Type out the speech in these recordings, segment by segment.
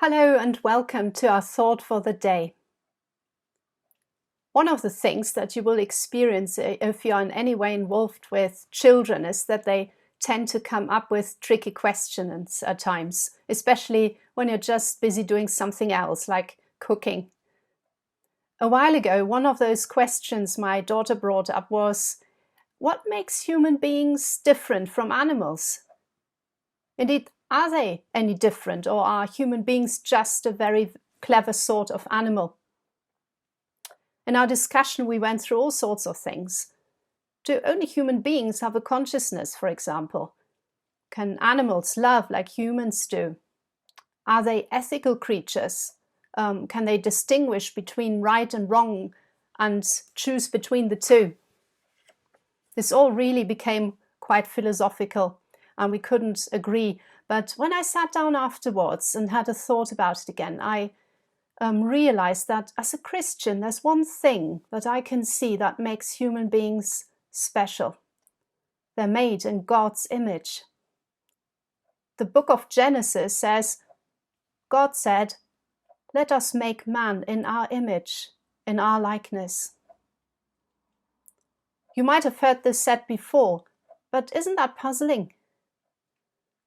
Hello and welcome to our thought for the day. One of the things that you will experience if you are in any way involved with children is that they tend to come up with tricky questions at times, especially when you're just busy doing something else, like cooking. A while ago, one of those questions my daughter brought up was, what makes human beings different from animals? Indeed, are they any different, or are human beings just a very clever sort of animal? In our discussion, we went through all sorts of things. Do only human beings have a consciousness, for example? Can animals love like humans do? Are they ethical creatures? Can they distinguish between right and wrong and choose between the two? This all really became quite philosophical, and we couldn't agree. But when I sat down afterwards and had a thought about it again, I realized that as a Christian, there's one thing that I can see that makes human beings special. They're made in God's image. The book of Genesis says, God said, "Let us make man in our image, in our likeness." You might have heard this said before, but isn't that puzzling?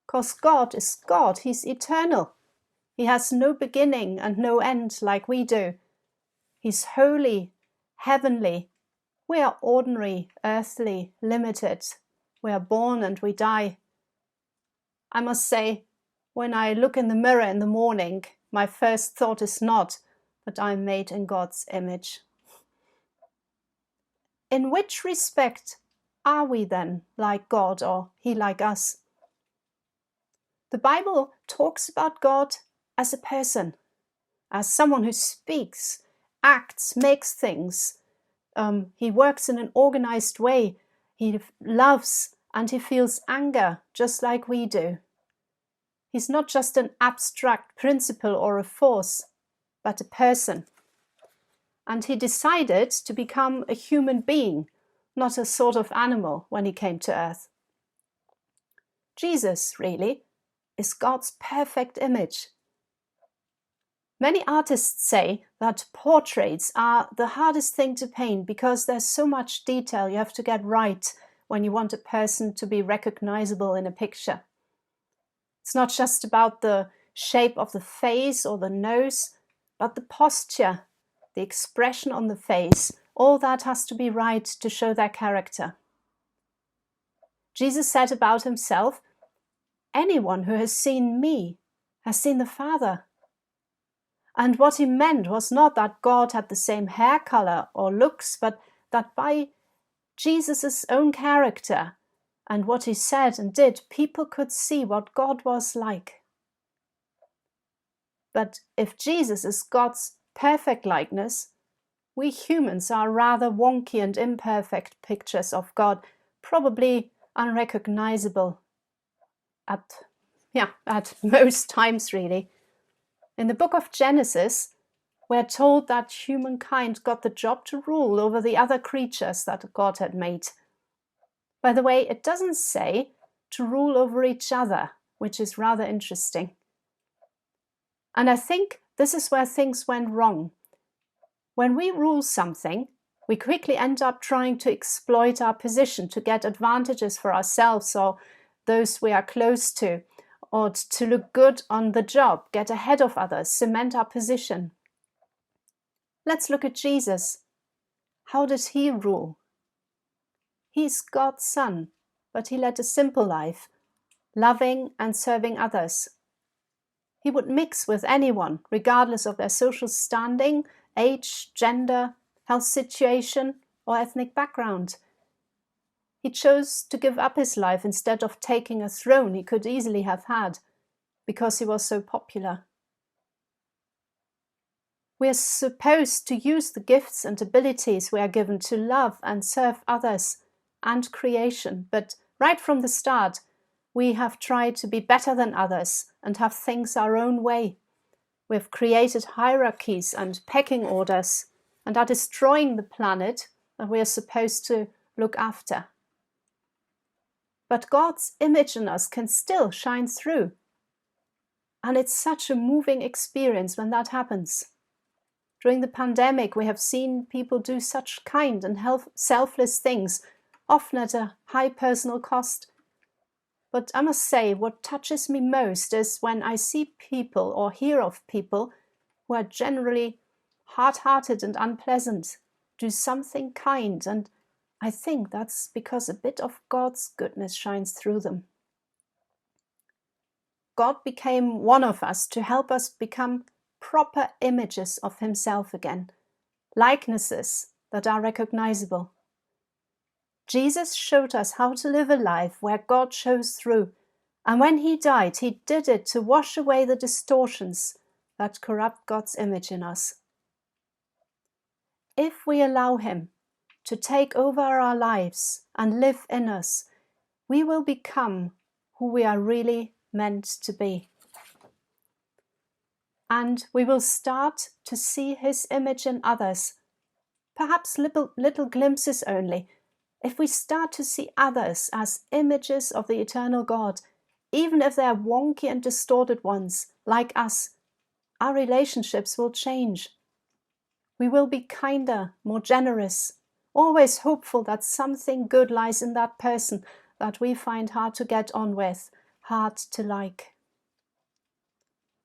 Because God is God, He's eternal. He has no beginning and no end like we do. He's holy, heavenly. We are ordinary, earthly, limited. We are born and we die. I must say, when I look in the mirror in the morning, my first thought is not that I'm made in God's image. In which respect are we then like God, or He like us? The Bible talks about God as a person, as someone who speaks, acts, makes things. He works in an organized way. He loves and he feels anger just like we do. He's not just an abstract principle or a force, but a person. And he decided to become a human being, not a sort of animal when he came to earth. Jesus, really, is God's perfect image. Many artists say that portraits are the hardest thing to paint because there's so much detail you have to get right when you want a person to be recognizable in a picture. It's not just about the shape of the face or the nose, but the posture, the expression on the face, all that has to be right to show their character. Jesus said about himself, "Anyone who has seen me has seen the Father." And what he meant was not that God had the same hair color or looks, but that by Jesus' own character and what he said and did, people could see what God was like. But if Jesus is God's perfect likeness, we humans are rather wonky and imperfect pictures of God, probably unrecognizable at most times, really. In the book of Genesis, we're told that humankind got the job to rule over the other creatures that God had made. By the way, it doesn't say to rule over each other, which is rather interesting. And I think this is where things went wrong. When we rule something, we quickly end up trying to exploit our position to get advantages for ourselves or those we are close to, or to look good on the job, get ahead of others, cement our position. Let's look at Jesus. How did he rule? He's God's Son, but he led a simple life, loving and serving others. He would mix with anyone, regardless of their social standing, age, gender, health situation, or ethnic background. He chose to give up his life instead of taking a throne he could easily have had, because he was so popular. We are supposed to use the gifts and abilities we are given to love and serve others and creation, but right from the start, we have tried to be better than others and have things our own way. We have created hierarchies and pecking orders and are destroying the planet that we are supposed to look after. But God's image in us can still shine through. And it's such a moving experience when that happens. During the pandemic, we have seen people do such kind and selfless things, often at a high personal cost. But I must say, what touches me most is when I see people or hear of people who are generally hard-hearted and unpleasant do something kind, and I think that's because a bit of God's goodness shines through them. God became one of us to help us become proper images of Himself again, likenesses that are recognizable. Jesus showed us how to live a life where God shows through, and when He died, He did it to wash away the distortions that corrupt God's image in us. If we allow Him to take over our lives and live in us, we will become who we are really meant to be. And we will start to see His image in others, perhaps little glimpses only. If we start to see others as images of the eternal God, even if they're wonky and distorted ones, like us, our relationships will change. We will be kinder, more generous, always hopeful that something good lies in that person that we find hard to get on with, hard to like.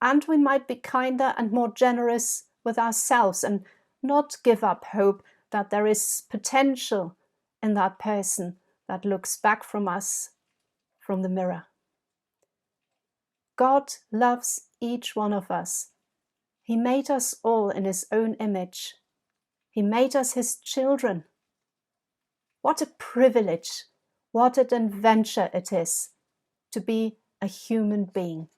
And we might be kinder and more generous with ourselves and not give up hope that there is potential in that person that looks back from us from the mirror. God loves each one of us. He made us all in His own image. He made us His children. What a privilege, what an adventure it is to be a human being.